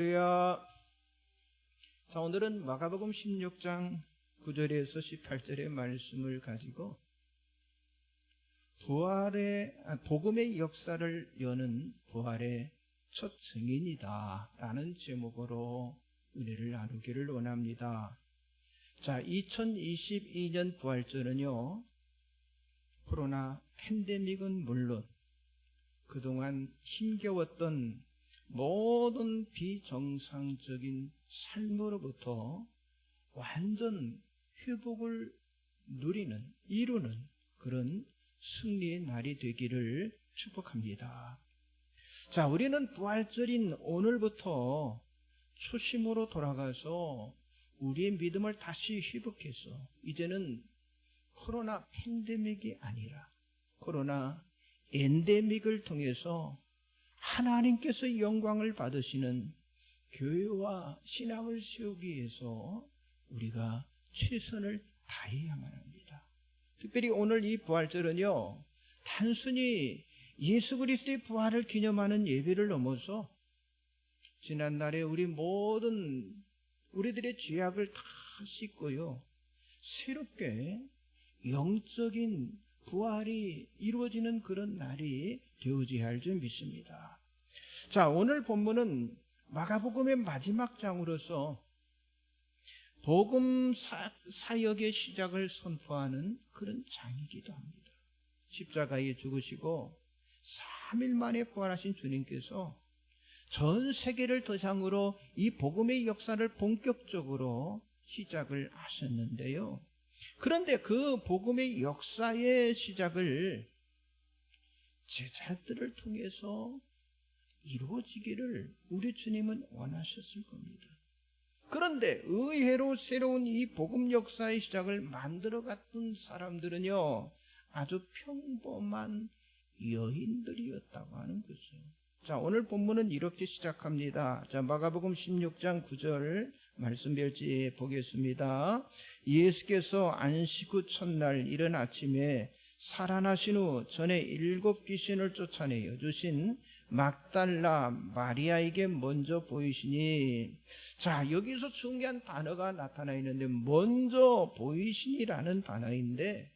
할렐루야. 자, 오늘은 마가복음 16장 9절에서 18절의 말씀을 가지고 복음의 역사를 여는 부활의 첫 증인이다 라는 제목으로 은혜를 나누기를 원합니다. 자, 2022년 부활절은요, 코로나 팬데믹은 물론 그동안 힘겨웠던 모든 비정상적인 삶으로부터 완전 회복을 이루는 그런 승리의 날이 되기를 축복합니다. 자, 우리는 부활절인 오늘부터 초심으로 돌아가서 우리의 믿음을 다시 회복해서 이제는 코로나 팬데믹이 아니라 코로나 엔데믹을 통해서 하나님께서 영광을 받으시는 교회와 신앙을 세우기 위해서 우리가 최선을 다해야만 합니다. 특별히 오늘 이 부활절은요, 단순히 예수 그리스도의 부활을 기념하는 예배를 넘어서 지난날에 우리들의 죄악을 다 씻고요, 새롭게 영적인 부활이 이루어지는 그런 날이 되어져야 할 줄 믿습니다. 자, 오늘 본문은 마가복음의 마지막 장으로서 복음 사역의 시작을 선포하는 그런 장이기도 합니다. 십자가에 죽으시고 3일 만에 부활하신 주님께서 전 세계를 대상으로 이 복음의 역사를 본격적으로 시작을 하셨는데요. 그런데 그 복음의 역사의 시작을 제자들을 통해서 이루어지기를 우리 주님은 원하셨을 겁니다. 그런데 의외로 새로운 이 복음 역사의 시작을 만들어갔던 사람들은요, 아주 평범한 여인들이었다고 하는 거죠. 자, 오늘 본문은 이렇게 시작합니다. 자, 마가복음 16장 9절 말씀 별지 보겠습니다. 예수께서 안식 후 첫날 이른 아침에 살아나신 후 전에 7 귀신을 쫓아내어 주신 막달라 마리아에게 먼저 보이시니, 자, 여기서 중요한 단어가 나타나 있는데 먼저 보이시니라는 단어인데,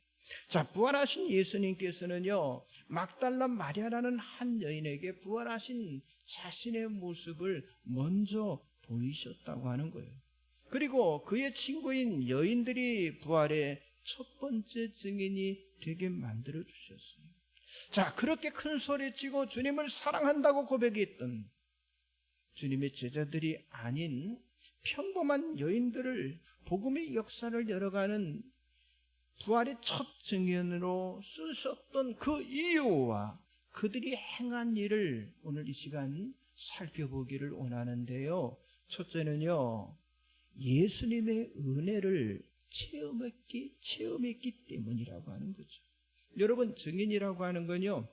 자, 부활하신 예수님께서는요, 막달라 마리아라는 한 여인에게 부활하신 자신의 모습을 먼저 보이셨다고 하는 거예요. 그리고 그의 친구인 여인들이 부활의 첫 번째 증인이 되게 만들어 주셨어요. 자, 그렇게 큰 소리치고 주님을 사랑한다고 고백했던 주님의 제자들이 아닌 평범한 여인들을 복음의 역사를 열어가는 부활의 첫 증인으로 쓰셨던 그 이유와 그들이 행한 일을 오늘 이 시간 살펴보기를 원하는데요. 첫째는요, 예수님의 은혜를 체험했기 때문이라고 하는 거죠. 여러분, 증인이라고 하는 건요,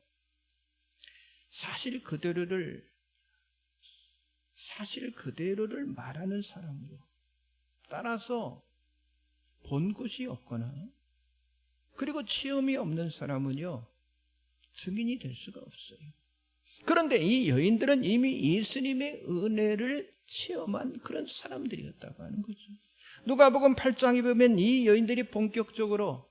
사실 그대로를 말하는 사람으로, 따라서 본 것이 없거나 그리고 체험이 없는 사람은요, 증인이 될 수가 없어요. 그런데 이 여인들은 이미 예수님의 은혜를 체험한 그런 사람들이었다고 하는 거죠. 누가복음 8장에 보면 이 여인들이 본격적으로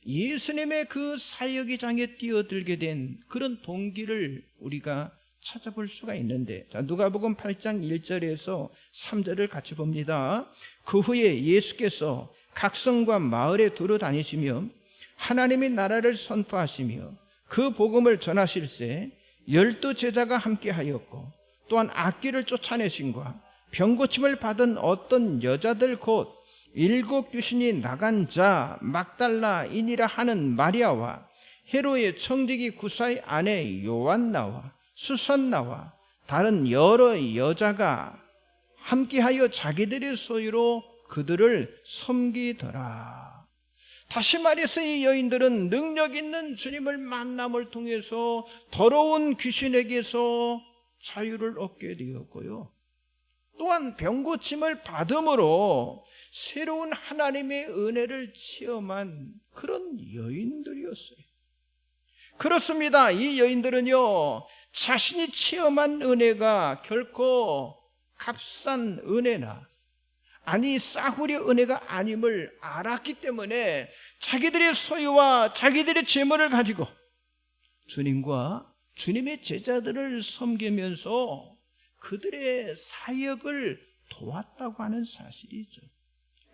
예수님의 그 사역의 장에 뛰어들게 된 그런 동기를 우리가 찾아볼 수가 있는데, 자, 누가복음 8장 1절에서 3절을 같이 봅니다. 그 후에 예수께서 각 성과 마을에 두루 다니시며 하나님의 나라를 선포하시며 그 복음을 전하실세 12 제자가 함께하였고, 또한 악귀를 쫓아내신과 병고침을 받은 어떤 여자들 곧 7 귀신이 나간 자 막달라인이라 하는 마리아와 헤로의 청지기 구사의 아내 요한나와 수산나와 다른 여러 여자가 함께하여 자기들의 소유로 그들을 섬기더라. 다시 말해서 이 여인들은 능력 있는 주님을 만남을 통해서 더러운 귀신에게서 자유를 얻게 되었고요, 또한 병고침을 받음으로 새로운 하나님의 은혜를 체험한 그런 여인들이었어요. 그렇습니다. 이 여인들은요, 자신이 체험한 은혜가 결코 값싼 은혜나 아니 싸구려 은혜가 아님을 알았기 때문에 자기들의 소유와 자기들의 재물을 가지고 주님과 주님의 제자들을 섬기면서 그들의 사역을 도왔다고 하는 사실이죠.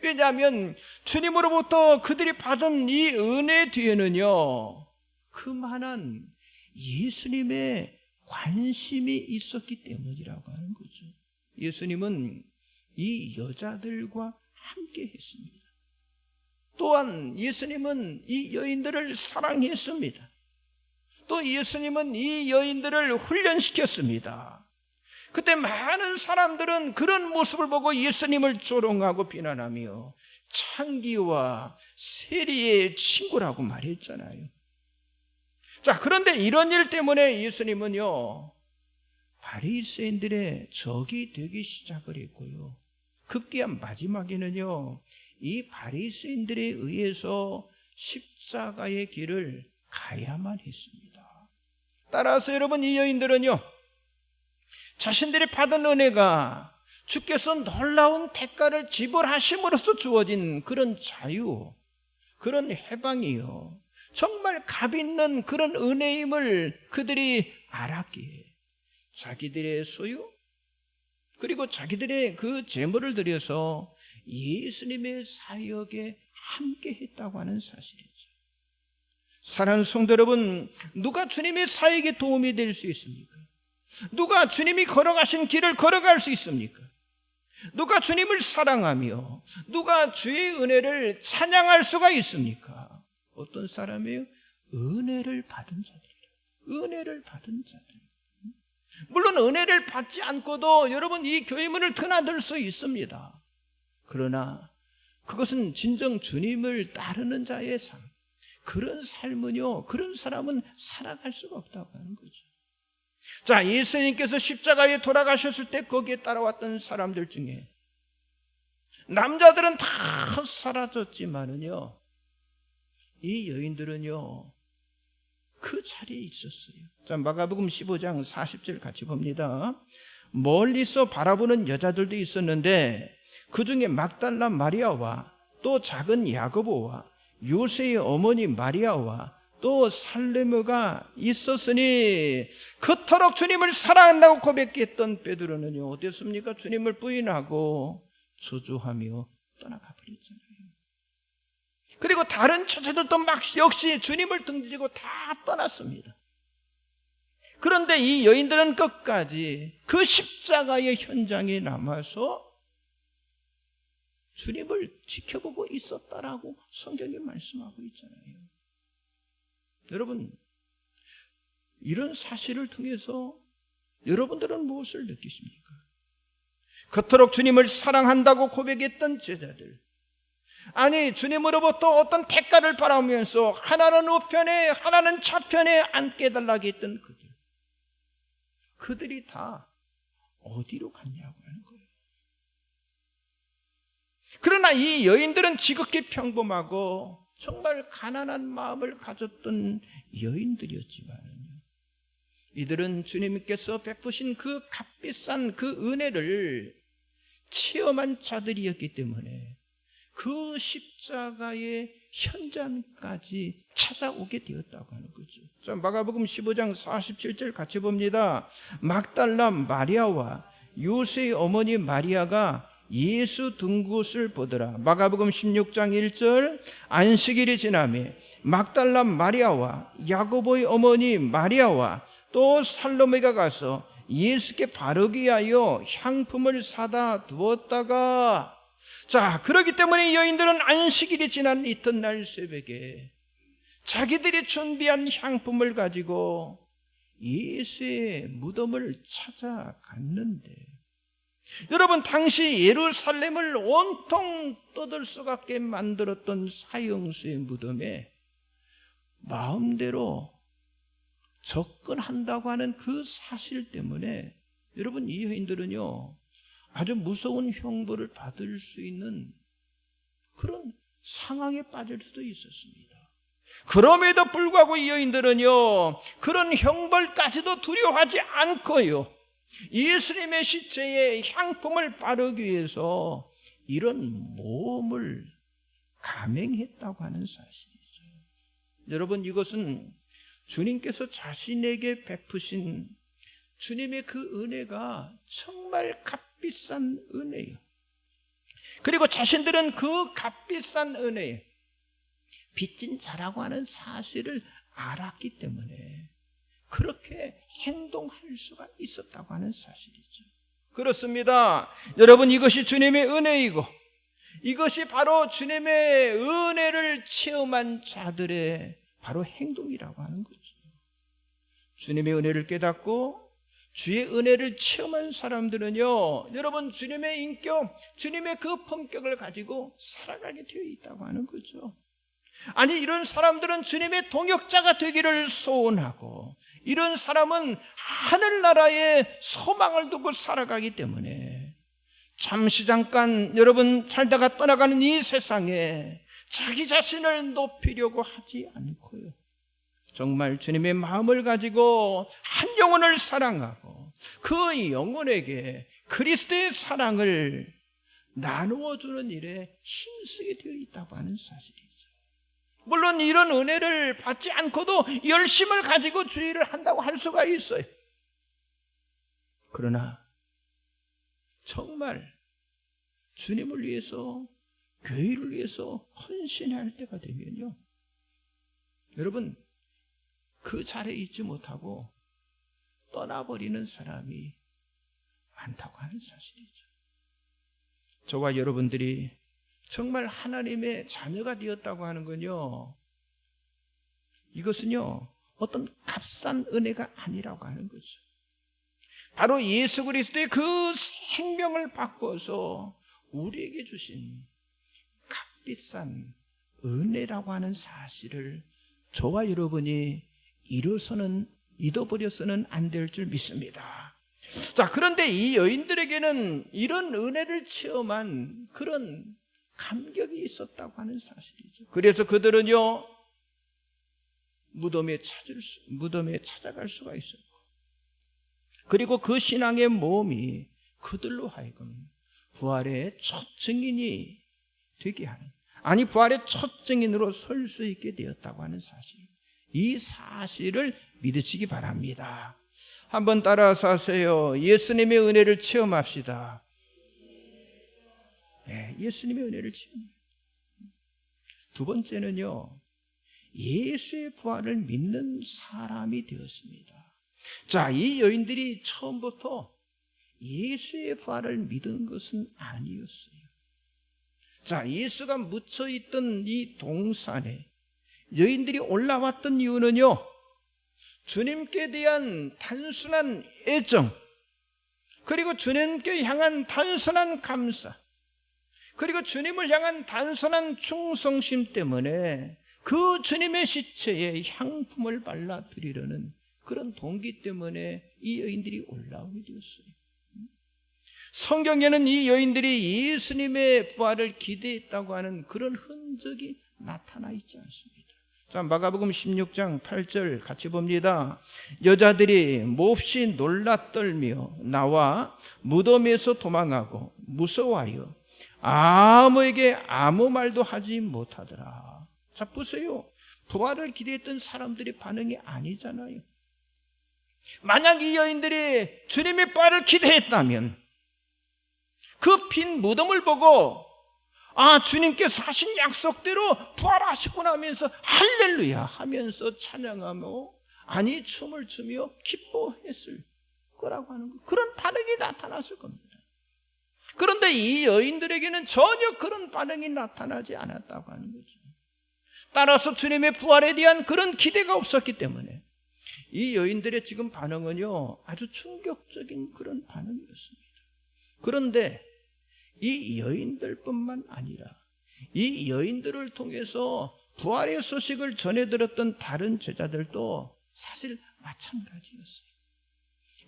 왜냐하면 주님으로부터 그들이 받은 이 은혜 뒤에는요, 그만한 예수님의 관심이 있었기 때문이라고 하는 거죠. 예수님은 이 여자들과 함께 했습니다. 또한 예수님은 이 여인들을 사랑했습니다. 또 예수님은 이 여인들을 훈련시켰습니다. 그때 많은 사람들은 그런 모습을 보고 예수님을 조롱하고 비난하며 창기와 세리의 친구라고 말했잖아요. 자, 그런데 이런 일 때문에 예수님은요, 바리새인들의 적이 되기 시작을 했고요, 급기야 마지막에는요, 이 바리새인들에 의해서 십자가의 길을 가야만 했습니다. 따라서 여러분, 이 여인들은요, 자신들이 받은 은혜가 주께서 놀라운 대가를 지불하심으로써 주어진 그런 자유, 그런 해방이요, 정말 값 있는 그런 은혜임을 그들이 알았기에 자기들의 소유 그리고 자기들의 그 재물을 들여서 예수님의 사역에 함께 했다고 하는 사실이죠. 사랑하는 성도 여러분, 누가 주님의 사역에 도움이 될 수 있습니까? 누가 주님이 걸어가신 길을 걸어갈 수 있습니까? 누가 주님을 사랑하며 누가 주의 은혜를 찬양할 수가 있습니까? 어떤 사람이에요? 은혜를 받은 자들이에요. 은혜를 받은 자들. 물론 은혜를 받지 않고도 여러분 이 교회문을 드나들 수 있습니다. 그러나 그것은 진정 주님을 따르는 자의 삶, 그런 삶은요, 그런 사람은 살아갈 수가 없다고 하는 거죠. 자, 예수님께서 십자가에 돌아가셨을 때 거기에 따라왔던 사람들 중에 남자들은 다 사라졌지만은요, 이 여인들은요, 그 자리에 있었어요. 자, 마가복음 15장 40절 같이 봅니다. 멀리서 바라보는 여자들도 있었는데 그 중에 막달라 마리아와 또 작은 야고보와 요새의 어머니 마리아와 또 살레모가 있었으니 그토록 주님을 사랑한다고 고백했던 베드로는요, 어땠습니까? 주님을 부인하고 저주하며 떠나가 버렸잖아요. 그리고 다른 처자들도 막 역시 주님을 등지고 다 떠났습니다. 그런데 이 여인들은 끝까지 그 십자가의 현장에 남아서 주님을 지켜보고 있었다라고 성경이 말씀하고 있잖아요. 여러분, 이런 사실을 통해서 여러분들은 무엇을 느끼십니까? 그토록 주님을 사랑한다고 고백했던 제자들, 아니 주님으로부터 어떤 대가를 바라면서 하나는 우편에 하나는 좌편에 앉게 해달라고 했던 그들이 다 어디로 갔냐고 하는 거예요. 그러나 이 여인들은 지극히 평범하고 정말 가난한 마음을 가졌던 여인들이었지만 이들은 주님께서 베푸신 그 값비싼 그 은혜를 체험한 자들이었기 때문에 그 십자가의 현장까지 찾아오게 되었다고 하는 거죠. 자, 마가복음 15장 47절 같이 봅니다. 막달라 마리아와 요새의 어머니 마리아가 예수 둔 곳을 보더라. 마가복음 16장 1절 안식일이 지나매 막달라 마리아와 야고보의 어머니 마리아와 또 살로메가 가서 예수께 바르기 위하여 향품을 사다 두었다가, 자, 그렇기 때문에 여인들은 안식일이 지난 이튿날 새벽에 자기들이 준비한 향품을 가지고 예수의 무덤을 찾아갔는데, 여러분, 당시 예루살렘을 온통 떠들썩하게 만들었던 사형수의 무덤에 마음대로 접근한다고 하는 그 사실 때문에 여러분, 이 여인들은요 아주 무서운 형벌을 받을 수 있는 그런 상황에 빠질 수도 있었습니다. 그럼에도 불구하고 이 여인들은요 그런 형벌까지도 두려워하지 않고요, 예수님의 시체에 향품을 바르기 위해서 이런 모험을 감행했다고 하는 사실이죠. 여러분, 이것은 주님께서 자신에게 베푸신 주님의 그 은혜가 정말 값비싼 은혜예요. 그리고 자신들은 그 값비싼 은혜에 빚진 자라고 하는 사실을 알았기 때문에 그렇게 행동할 수가 있었다고 하는 사실이죠. 그렇습니다. 여러분, 이것이 주님의 은혜이고 이것이 바로 주님의 은혜를 체험한 자들의 바로 행동이라고 하는 거죠. 주님의 은혜를 깨닫고 주의 은혜를 체험한 사람들은요, 여러분, 주님의 인격, 주님의 그 품격을 가지고 살아가게 되어 있다고 하는 거죠. 아니, 이런 사람들은 주님의 동역자가 되기를 소원하고, 이런 사람은 하늘나라에 소망을 두고 살아가기 때문에 잠시 잠깐 여러분 살다가 떠나가는 이 세상에 자기 자신을 높이려고 하지 않고요, 정말 주님의 마음을 가지고 한 영혼을 사랑하고 그 영혼에게 그리스도의 사랑을 나누어주는 일에 힘쓰게 되어 있다고 하는 사실이죠. 물론 이런 은혜를 받지 않고도 열심을 가지고 주의를 한다고 할 수가 있어요. 그러나 정말 주님을 위해서, 교회를 위해서 헌신할 때가 되면요, 여러분, 그 자리에 있지 못하고 떠나버리는 사람이 많다고 하는 사실이죠. 저와 여러분들이 정말 하나님의 자녀가 되었다고 하는 건요, 이것은요 어떤 값싼 은혜가 아니라고 하는 거죠. 바로 예수 그리스도의 그 생명을 바꿔서 우리에게 주신 값비싼 은혜라고 하는 사실을 저와 여러분이 잊어버려서는 안 될 줄 믿습니다. 자, 그런데 이 여인들에게는 이런 은혜를 체험한 그런 감격이 있었다고 하는 사실이죠. 그래서 그들은요 무덤에 찾아갈 수가 있었고, 그리고 그 신앙의 모험이 그들로 하여금 부활의 첫 증인이 되게 하는, 아니 부활의 첫 증인으로 설 수 있게 되었다고 하는 사실, 이 사실을 믿으시기 바랍니다. 한번 따라서 하세요. 예수님의 은혜를 체험합시다. 네, 예수님의 은혜를 체험해요. 두 번째는요, 예수의 부활을 믿는 사람이 되었습니다. 자, 이 여인들이 처음부터 예수의 부활을 믿은 것은 아니었어요. 자, 예수가 묻혀있던 이 동산에 여인들이 올라왔던 이유는요, 주님께 대한 단순한 애정, 그리고 주님께 향한 단순한 감사, 그리고 주님을 향한 단순한 충성심 때문에 그 주님의 시체에 향품을 발라드리려는 그런 동기 때문에 이 여인들이 올라오게 되었어요. 성경에는 이 여인들이 예수님의 부활을 기대했다고 하는 그런 흔적이 나타나 있지 않습니다. 자, 마가복음 16장 8절 같이 봅니다. 여자들이 몹시 놀라 떨며 나와 무덤에서 도망하고 무서워하여 아무에게 아무 말도 하지 못하더라. 자, 보세요. 부활을 기대했던 사람들의 반응이 아니잖아요. 만약 이 여인들이 주님의 부활을 기대했다면 그 빈 무덤을 보고 주님께서 하신 약속대로 부활하시구나 하면서 할렐루야 하면서 찬양하며 춤을 추며 기뻐했을 거라고 하는 거, 그런 반응이 나타났을 겁니다. 그런데 이 여인들에게는 전혀 그런 반응이 나타나지 않았다고 하는 거죠. 따라서 주님의 부활에 대한 그런 기대가 없었기 때문에 이 여인들의 지금 반응은요 아주 충격적인 그런 반응이었습니다. 그런데 이 여인들뿐만 아니라 이 여인들을 통해서 부활의 소식을 전해들었던 다른 제자들도 사실 마찬가지였어요.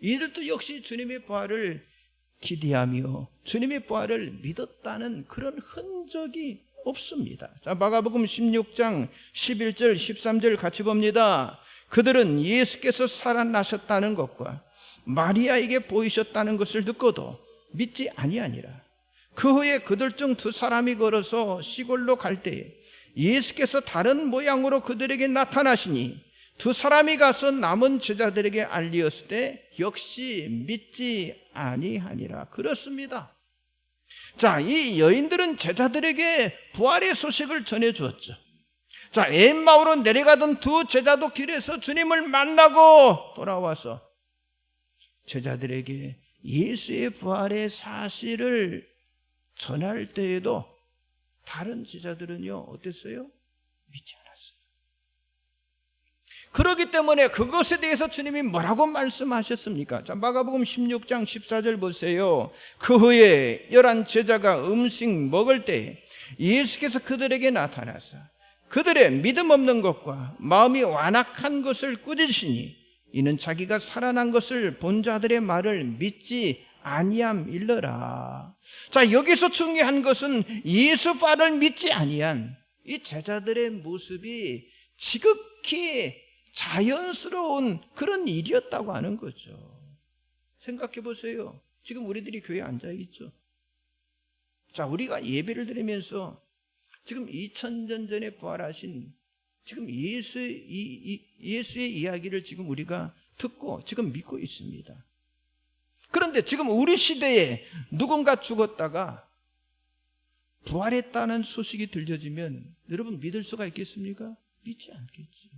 이들도 역시 주님의 부활을 기대하며 주님의 부활을 믿었다는 그런 흔적이 없습니다. 자, 마가복음 16장 11절 13절 같이 봅니다. 그들은 예수께서 살아나셨다는 것과 마리아에게 보이셨다는 것을 듣고도 믿지 아니하니라. 그 후에 그들 중 두 사람이 걸어서 시골로 갈 때에 예수께서 다른 모양으로 그들에게 나타나시니 두 사람이 가서 남은 제자들에게 알리었을 때 역시 믿지 아니하니라. 그렇습니다. 자, 이 여인들은 제자들에게 부활의 소식을 전해 주었죠. 자, 엠마오로 내려가던 두 제자도 길에서 주님을 만나고 돌아와서 제자들에게 예수의 부활의 사실을 전할 때에도 다른 제자들은요, 어땠어요? 믿지 않았어요. 그렇기 때문에 그것에 대해서 주님이 뭐라고 말씀하셨습니까? 자, 마가복음 16장 14절 보세요. 그 후에 11 제자가 음식 먹을 때 예수께서 그들에게 나타나사 그들의 믿음 없는 것과 마음이 완악한 것을 꾸짖으시니 이는 자기가 살아난 것을 본 자들의 말을 믿지 아니함일러라. 자, 여기서 중요한 것은 예수 부활을 믿지 아니한 이 제자들의 모습이 지극히 자연스러운 그런 일이었다고 하는 거죠. 생각해 보세요. 지금 우리들이 교회에 앉아 있죠. 자, 우리가 예배를 드리면서 지금 2000년 전에 부활하신 지금 예수의 이야기를 지금 우리가 듣고 지금 믿고 있습니다. 그런데 지금 우리 시대에 누군가 죽었다가 부활했다는 소식이 들려지면 여러분 믿을 수가 있겠습니까? 믿지 않겠죠.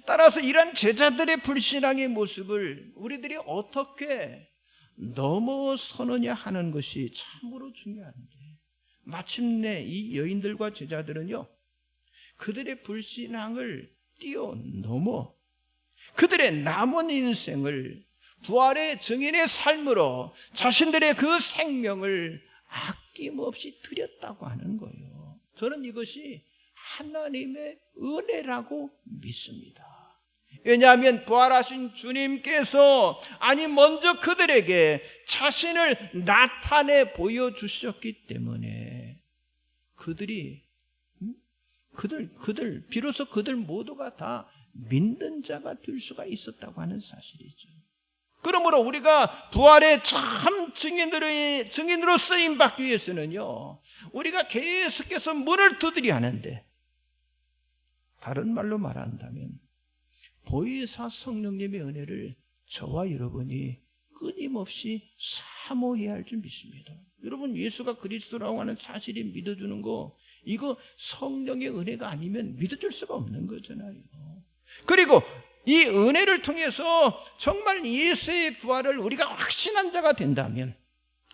따라서 이런 제자들의 불신앙의 모습을 우리들이 어떻게 넘어서느냐 하는 것이 참으로 중요한데, 마침내 이 여인들과 제자들은요, 그들의 불신앙을 뛰어넘어 그들의 남은 인생을 부활의 증인의 삶으로 자신들의 그 생명을 아낌없이 드렸다고 하는 거예요. 저는 이것이 하나님의 은혜라고 믿습니다. 왜냐하면 부활하신 주님께서 먼저 그들에게 자신을 나타내 보여주셨기 때문에 비로소 그들 모두가 다 믿는 자가 될 수가 있었다고 하는 사실이죠. 그러므로 우리가 부활의 참 증인으로 쓰임 받기 위해서는요, 우리가 계속해서 문을 두드려야 하는데, 다른 말로 말한다면 보혜사 성령님의 은혜를 저와 여러분이 끊임없이 사모해야 할 줄 믿습니다. 여러분, 예수가 그리스도라고 하는 사실이 믿어주는 거, 이거 성령의 은혜가 아니면 믿어줄 수가 없는 거잖아요. 그리고 이 은혜를 통해서 정말 예수의 부활을 우리가 확신한 자가 된다면,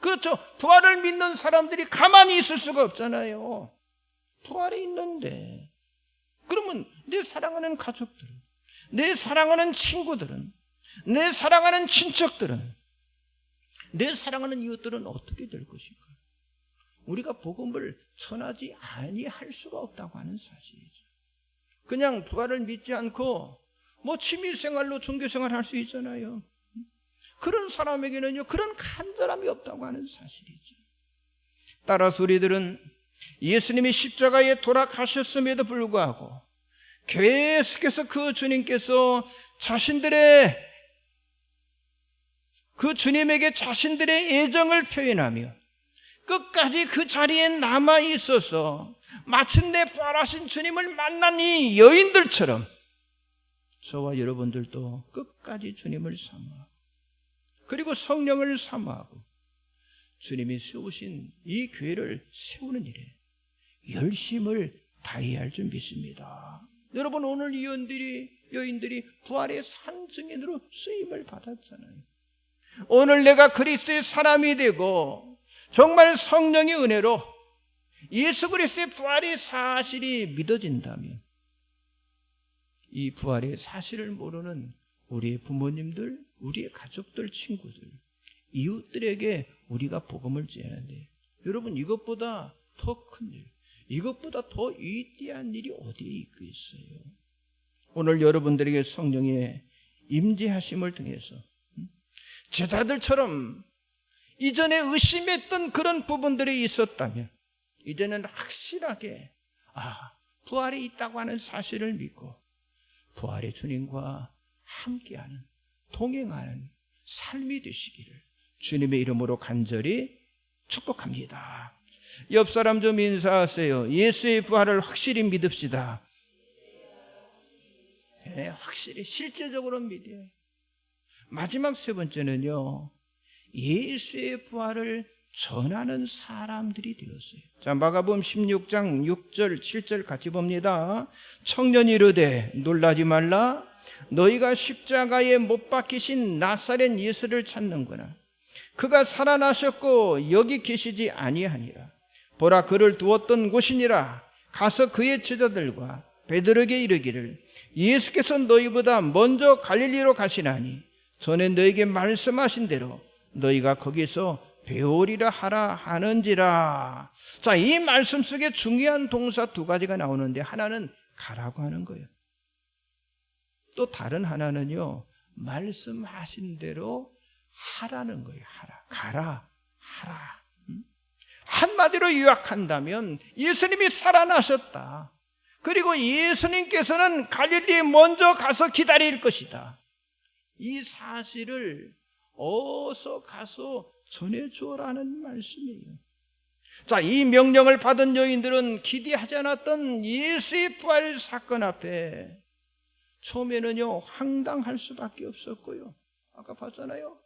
그렇죠, 부활을 믿는 사람들이 가만히 있을 수가 없잖아요. 부활이 있는데, 그러면 내 사랑하는 가족들은, 내 사랑하는 친구들은, 내 사랑하는 친척들은, 내 사랑하는 이웃들은 어떻게 될 것인가? 우리가 복음을 전하지 아니할 수가 없다고 하는 사실이죠. 그냥 부활을 믿지 않고 취미생활로 종교생활 할 수 있잖아요. 그런 사람에게는요, 그런 간절함이 없다고 하는 사실이죠. 따라서 우리들은 예수님이 십자가에 돌아가셨음에도 불구하고 계속해서 그 주님께서 그 주님에게 자신들의 애정을 표현하며 끝까지 그 자리에 남아 있어서 마침내 부활하신 주님을 만난 이 여인들처럼 저와 여러분들도 끝까지 주님을 사모하고, 그리고 성령을 사모하고 주님이 세우신 이 교회를 세우는 일에 열심을 다해야 할 줄 믿습니다. 여러분, 오늘 이 여인들이 부활의 산 증인으로 쓰임을 받았잖아요. 오늘 내가 그리스도의 사람이 되고 정말 성령의 은혜로 예수 그리스도의 부활의 사실이 믿어진다면, 이 부활의 사실을 모르는 우리의 부모님들, 우리의 가족들, 친구들, 이웃들에게 우리가 복음을 전하는데, 여러분, 이것보다 더 큰 일, 이것보다 더 위대한 일이 어디에 있겠어요? 오늘 여러분들에게 성령의 임재하심을 통해서 제자들처럼 이전에 의심했던 그런 부분들이 있었다면, 이제는 확실하게 부활이 있다고 하는 사실을 믿고 부활의 주님과 함께하는, 동행하는 삶이 되시기를 주님의 이름으로 간절히 축복합니다. 옆 사람 좀 인사하세요. 예수의 부활을 확실히 믿읍시다. 네, 확실히 실제적으로 믿어요. 마지막 세 번째는요, 예수의 부활을 전하는 사람들이 되었어요. 자, 마가복음 16장 6절 7절 같이 봅니다. 청년이 이르되 놀라지 말라. 너희가 십자가에 못 박히신 나사렛 예수를 찾는구나. 그가 살아나셨고 여기 계시지 아니하니라. 보라, 그를 두었던 곳이니라. 가서 그의 제자들과 베드로에게 이르기를 예수께서 너희보다 먼저 갈릴리로 가시나니 전에 너희에게 말씀하신 대로 너희가 거기서 배우리라 하라 하는지라. 자, 이 말씀 속에 중요한 동사 두 가지가 나오는데, 하나는 가라고 하는 거예요. 또 다른 하나는요, 말씀하신 대로 하라는 거예요. 하라, 가라, 하라. 한마디로 요약한다면 예수님이 살아나셨다. 그리고 예수님께서는 갈릴리에 먼저 가서 기다릴 것이다. 이 사실을 어서 가서 전해주어라는 말씀이에요. 자, 이 명령을 받은 여인들은 기대하지 않았던 예수의 부활 사건 앞에 처음에는요, 황당할 수밖에 없었고요. 아까 봤잖아요.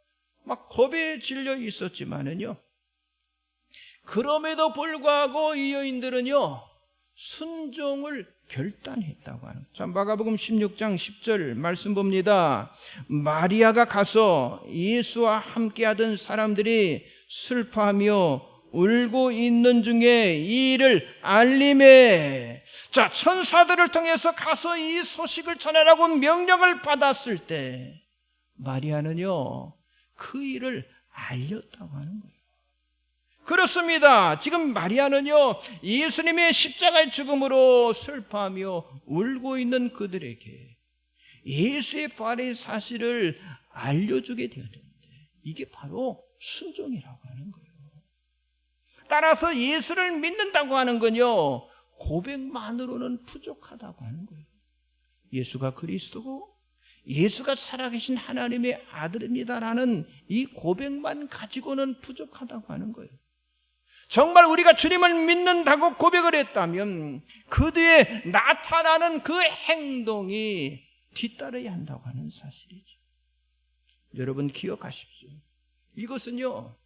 막 겁에 질려 있었지만은요, 그럼에도 불구하고 이 여인들은요, 순종을 결단했다고 하는. 자, 마가복음 16장 10절 말씀 봅니다. 마리아가 가서 예수와 함께하던 사람들이 슬퍼하며 울고 있는 중에 이 일을 알림해. 자, 천사들을 통해서 가서 이 소식을 전하라고 명령을 받았을 때 마리아는요, 그 일을 알렸다고 하는 거예요. 그렇습니다. 지금 마리아는요, 예수님의 십자가의 죽음으로 슬퍼하며 울고 있는 그들에게 예수의 부활의 사실을 알려주게 되었는데, 이게 바로 순종이라고 하는 거예요. 따라서 예수를 믿는다고 하는 건요, 고백만으로는 부족하다고 하는 거예요. 예수가 그리스도고 예수가 살아계신 하나님의 아들입니다라는 이 고백만 가지고는 부족하다고 하는 거예요. 정말 우리가 주님을 믿는다고 고백을 했다면 그 뒤에 나타나는 그 행동이 뒤따라야 한다고 하는 사실이죠. 여러분 기억하십시오. 이것은요,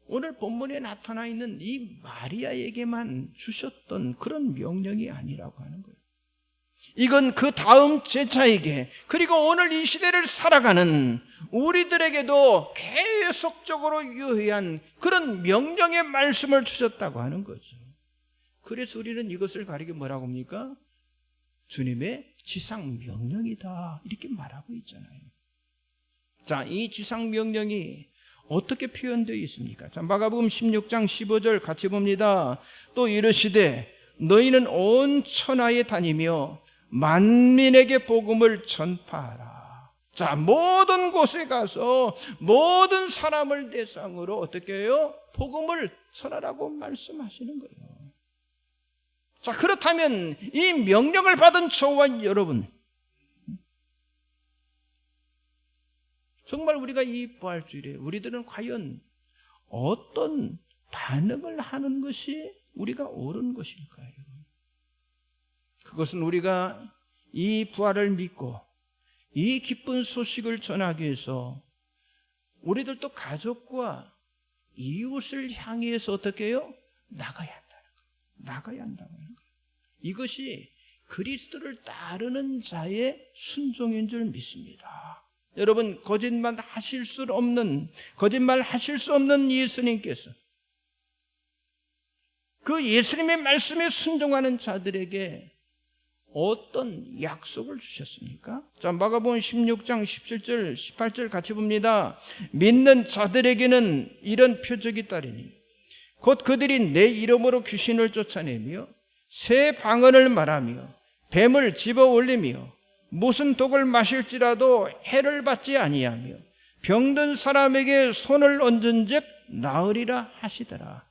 오늘 본문에 나타나 있는 이 마리아에게만 주셨던 그런 명령이 아니라고 하는 거예요. 이건 그 다음 제자에게, 그리고 오늘 이 시대를 살아가는 우리들에게도 계속적으로 유효한 그런 명령의 말씀을 주셨다고 하는 거죠. 그래서 우리는 이것을 가리켜 뭐라고 합니까? 주님의 지상 명령이다, 이렇게 말하고 있잖아요. 자, 이 지상 명령이 어떻게 표현되어 있습니까? 자, 마가복음 16장 15절 같이 봅니다. 또 이르시되 너희는 온 천하에 다니며 만민에게 복음을 전파하라. 자, 모든 곳에 가서 모든 사람을 대상으로 어떻게 해요? 복음을 전하라고 말씀하시는 거예요. 자, 그렇다면 이 명령을 받은 저와 여러분, 정말 우리가 이 부활주일에 우리들은 과연 어떤 반응을 하는 것이 우리가 옳은 것일까요? 그것은 우리가 이 부활을 믿고 이 기쁜 소식을 전하기 위해서 우리들도 가족과 이웃을 향해서 어떻게 해요? 나가야 한다는 거예요. 나가야 한다는 거예요. 이것이 그리스도를 따르는 자의 순종인 줄 믿습니다. 여러분, 거짓말 하실 수 없는 예수님께서 그 예수님의 말씀에 순종하는 자들에게 어떤 약속을 주셨습니까? 자, 마가복음 16장 17절 18절 같이 봅니다. 믿는 자들에게는 이런 표적이 따르니 곧 그들이 내 이름으로 귀신을 쫓아내며 새 방언을 말하며 뱀을 집어 올리며 무슨 독을 마실지라도 해를 받지 아니하며 병든 사람에게 손을 얹은즉 나으리라 하시더라.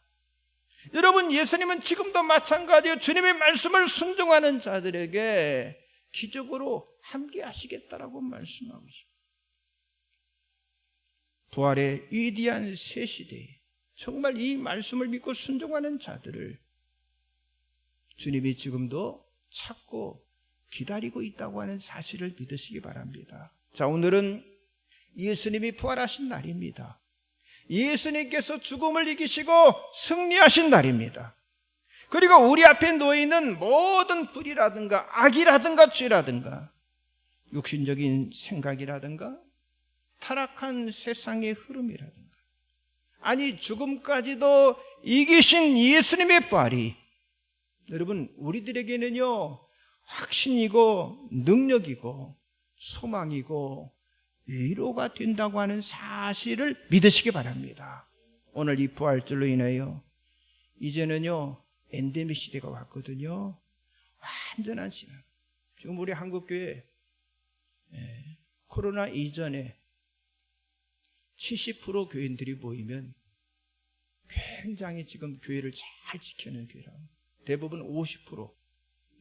여러분, 예수님은 지금도 마찬가지로 주님의 말씀을 순종하는 자들에게 기적으로 함께 하시겠다라고 말씀하고 있습니다. 부활의 위대한 새 시대에 정말 이 말씀을 믿고 순종하는 자들을 주님이 지금도 찾고 기다리고 있다고 하는 사실을 믿으시기 바랍니다. 자, 오늘은 예수님이 부활하신 날입니다. 예수님께서 죽음을 이기시고 승리하신 날입니다. 그리고 우리 앞에 놓여있는 모든 불이라든가 악이라든가 죄라든가 육신적인 생각이라든가 타락한 세상의 흐름이라든가, 아니 죽음까지도 이기신 예수님의 부활이 여러분 우리들에게는요 확신이고 능력이고 소망이고 위로가 된다고 하는 사실을 믿으시기 바랍니다. 오늘 이 부활절로 인하여 이제는요 엔데믹 시대가 왔거든요. 완전한 신앙. 지금 우리 한국교회 코로나 이전에 70% 교인들이 모이면 굉장히 지금 교회를 잘 지키는 교회라. 대부분 50%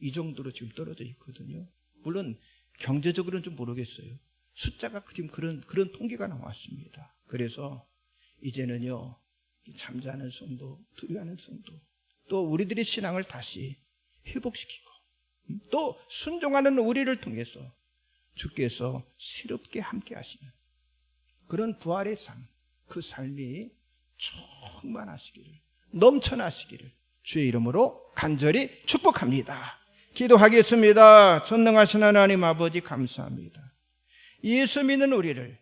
이 정도로 지금 떨어져 있거든요. 물론 경제적으로는 좀 모르겠어요. 숫자가 지금 그런 통계가 나왔습니다. 그래서 이제는요 잠자는 성도, 두려워하는 성도, 또 우리들의 신앙을 다시 회복시키고 또 순종하는 우리를 통해서 주께서 새롭게 함께 하시는 그런 부활의 삶, 그 삶이 충만하시기를, 넘쳐나시기를 주의 이름으로 간절히 축복합니다. 기도하겠습니다. 전능하신 하나님 아버지 감사합니다. 예수 믿는 우리를